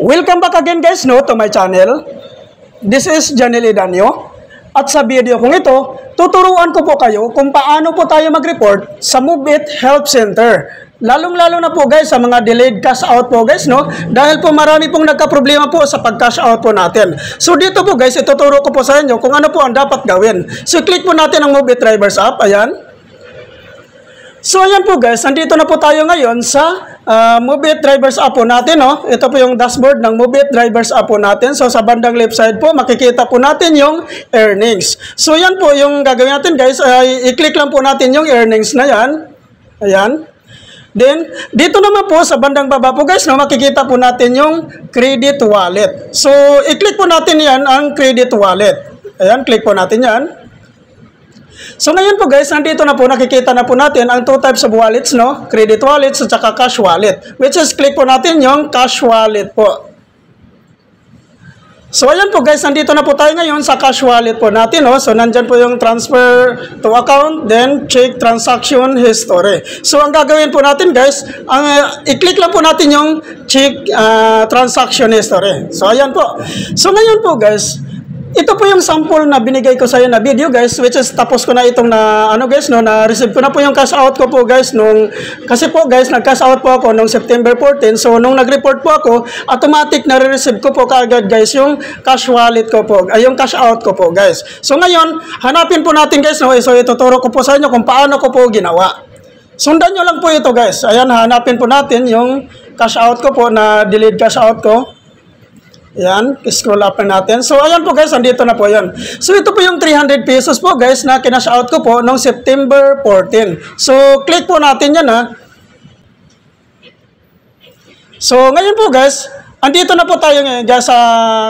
Welcome back again guys no to my channel. This is Janel Idanyo. At sa video kong ito, tuturuan ko po kayo kung paano po tayo mag-report sa Move-It Help Center. Lalong-lalo na po guys sa mga delayed cash out po guys no. Dahil po marami pong nagka-problema po sa pag-cash out po natin. So dito po guys, ituturo ko po sa inyo kung ano po ang dapat gawin. So click po natin ang Move-It Drivers app. Ayan. So ayan po guys, nandito na po tayo ngayon sa Move-It Drivers app po natin. No? Ito po yung dashboard ng Move-It Drivers app po natin. So sa bandang left side po, makikita po natin yung earnings. So yan po yung gagawin natin guys, i-click lang po natin yung earnings na yan. Ayan. Then, dito naman po sa bandang baba po guys, no, makikita po natin yung credit wallet. So, i-click po natin yan ang credit wallet. Ayan, click po natin yan. So ngayon po guys, nandito na po, nakikita na po natin ang two types of wallets, no? Credit wallets at saka cash wallet. Which is, click po natin yung cash wallet po. So ayan po guys, nandito na po tayo ngayon sa cash wallet po natin, no? So nandyan po yung transfer to account, then check transaction history. So ang gagawin po natin guys, i-click lang po natin yung check transaction history. So ayan po. So ngayon po guys, ito po yung sample na binigay ko sa iyo na video guys, which is tapos ko na itong na-receive ko na po yung cash out ko po guys kasi po guys, nag-cash out po ako nung September 14. So nung nag-report po ako, automatic na re-receive ko po kaagad guys yung cash wallet ko po, yung cash out ko po guys. So ngayon, hanapin po natin guys, no? So ituturo ko po sa inyo kung paano ko po ginawa. Sundan nyo lang po ito guys. Ayan, hanapin po natin yung cash out ko po na delayed cash out ko. Ayan, scroll up na natin. So, ayan po guys, andito na po yan. So, ito po yung 300 pesos po guys na kinash out ko po noong September 14. So, click po natin yan ha. So, ngayon po guys, andito na po tayo ngayon guys sa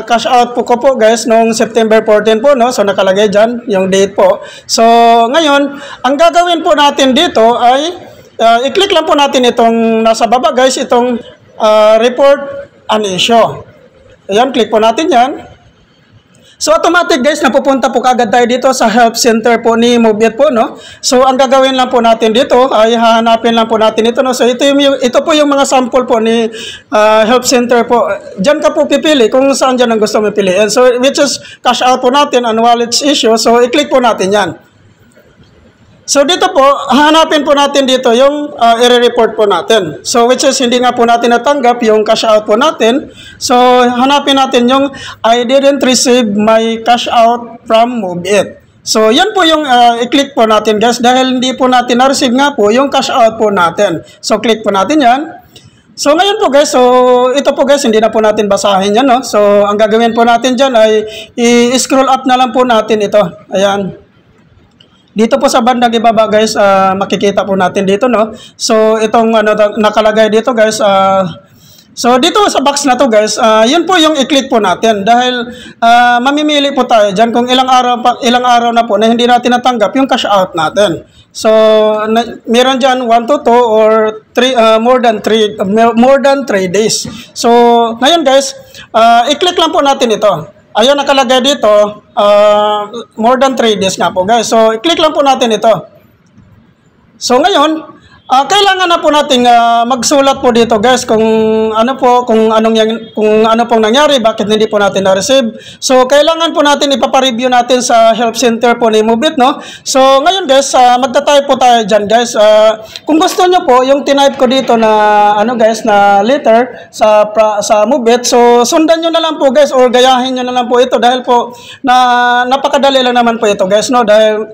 cash out po ko po guys noong September 14 po, no? So, nakalagay dyan yung date po. So, ngayon, ang gagawin po natin dito ay i-click lang po natin itong nasa baba guys, itong report an issue. Ayan, click po natin yan. So, automatic guys, napupunta po kaagad tayo dito sa help center po ni Move-It po, no? So, ang gagawin lang po natin dito ay hahanapin lang po natin ito, no? So, ito po yung mga sample po ni help center po. Diyan ka po pipili kung saan dyan ang gusto mo piliin. So, which is cash out po natin and wallets issue. So, i-click po natin yan. So, dito po, hanapin po natin dito yung i-report po natin. So, which is hindi nga po natin natanggap yung cash out po natin. So, hanapin natin yung I didn't receive my cash out from Move-It. So, yan po yung i-click po natin guys dahil hindi po natin na-receive nga po yung cash out po natin. So, click po natin yan. So, ngayon po guys, so ito po guys, hindi na po natin basahin yan, no? So, ang gagawin po natin dyan ay i-scroll up na lang po natin ito. Ayan. Dito po sa bandang ibaba guys, makikita po natin dito, no? So, itong nakalagay dito guys, so dito sa box na to guys, yun po yung i-click po natin dahil mamimili po tayo dyan kung ilang araw na po na hindi natin natanggap yung cash out natin. So, meron dyan 1 to 2 or 3, more than 3 days. So, ngayon guys, i-click lang po natin ito. Ayun, nakalagay dito, more than 3 days nga po guys. So, i-click lang po natin ito. So, ngayon, kailangan na po nating magsulat po dito guys kung ano pong nangyari, bakit hindi po natin na-receive. So, kailangan po natin ipapareview natin sa help center po ni Move-It, no? So, ngayon guys, magta-type po tayo dyan guys. Kung gusto nyo po, yung tinype ko dito na guys, na letter sa Move-It, so sundan nyo na lang po guys or gayahin nyo na lang po ito dahil po napakadali lang naman po ito guys, no? Dahil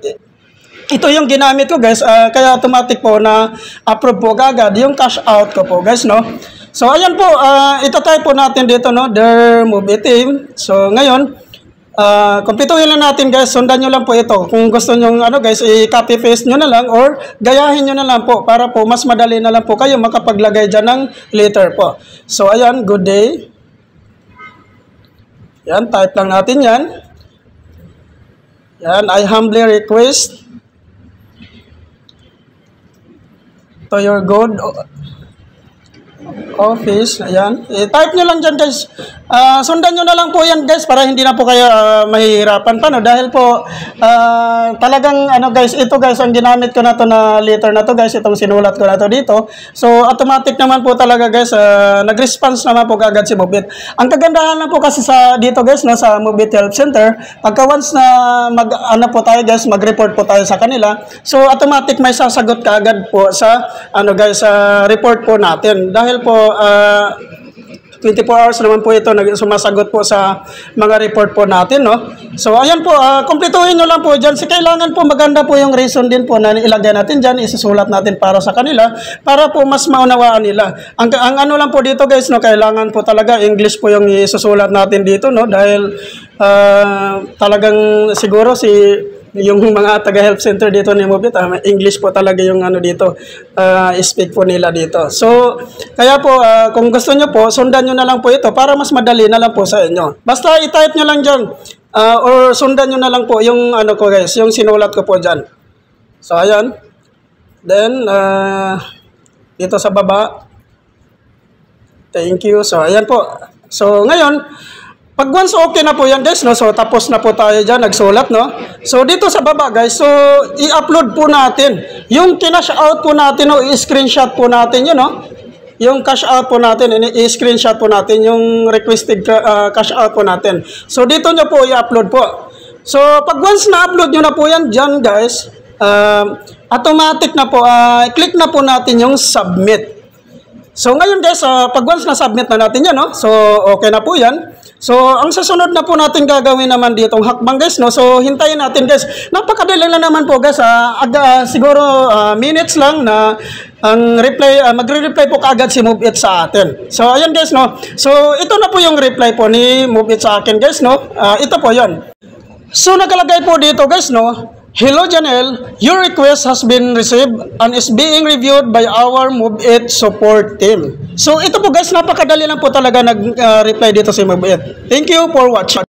ito yung ginamit ko guys, kaya automatic po na approve po agad yung cash out ko po guys, no? So ayan po, ito-type po natin dito, no? Dear Move-It team. So ngayon, kumpletuhin lang natin guys, sundan nyo lang po ito. Kung gusto nyo guys, i-copy paste nyo na lang or gayahin nyo na lang po para po mas madali na lang po kayo makapaglagay dyan ng letter po. So ayan, good day. Yan, type lang natin yan. Yan, I humbly request to your good Office, ayan. I-type nyo lang dyan guys. Sundan nyo na lang po yan guys para hindi na po kayo mahihirapan pa, no? Dahil po talagang ano guys, ito guys ang ginamit ko na to na letter na to guys, itong sinulat ko na to dito. So automatic naman po talaga guys, nag-response naman po agad si Mobit. Ang kagandahan na po kasi sa dito guys, no, sa Mobit Help Center, pagka once na ano po tayo guys, mag-report po tayo sa kanila, so automatic may sasagot ka agad po sa ano guys, sa report po natin. Dahil po 24 hours naman po ito sumasagot po sa mga report po natin, no? So ayan po, kumpletuhin nyo lang po dyan. Kailangan po maganda po yung reason din po na ilagay natin dyan, isusulat natin para sa kanila, para po mas maunawaan nila. Ang ano lang po dito guys, no, kailangan po talaga English po yung isusulat natin dito, no? Dahil talagang siguro yung mga taga-help center dito ni Mobit, English po talaga yung ano dito, speak po nila dito. So, kaya po, kung gusto nyo po, sundan nyo na lang po ito para mas madali na lang po sa inyo. Basta i-type nyo lang dyan, or sundan nyo na lang po yung ano ko guys, yung sinulat ko po dyan. So, ayan. Then, dito sa baba. Thank you. So, ayan po. So, ngayon, pag once okay na po yan guys, no? So tapos na po tayo dyan, nagsulat, no? So dito sa baba guys, so i-upload po natin yung kinash out po natin, no? I-screenshot po natin yun, no? Yung cash out po natin, i-screenshot po natin yung requested cash out po natin. So dito nyo po i-upload po. So pag once na-upload nyo na po yan dyan guys, automatic na po, click na po natin yung submit. So ngayon guys, pag once na-submit na natin yan, no? So okay na po yan. So, ang sasunod na po natin gagawin naman ditong hakbang guys, no? So, hintayin natin guys. Napakadali lang naman po guys, siguro minutes lang na ang reply, magre-reply po kaagad si Mobit sa atin. So, ayan guys, no? So, ito na po yung reply po ni Mobit sa akin guys, no? Ito po yon. So, nakalagay po dito guys, no? Hello Janelle, your request has been received and is being reviewed by our Mobit support team. So ito po guys, napakadali lang po talaga nag-reply dito si Mobit. Thank you for watching.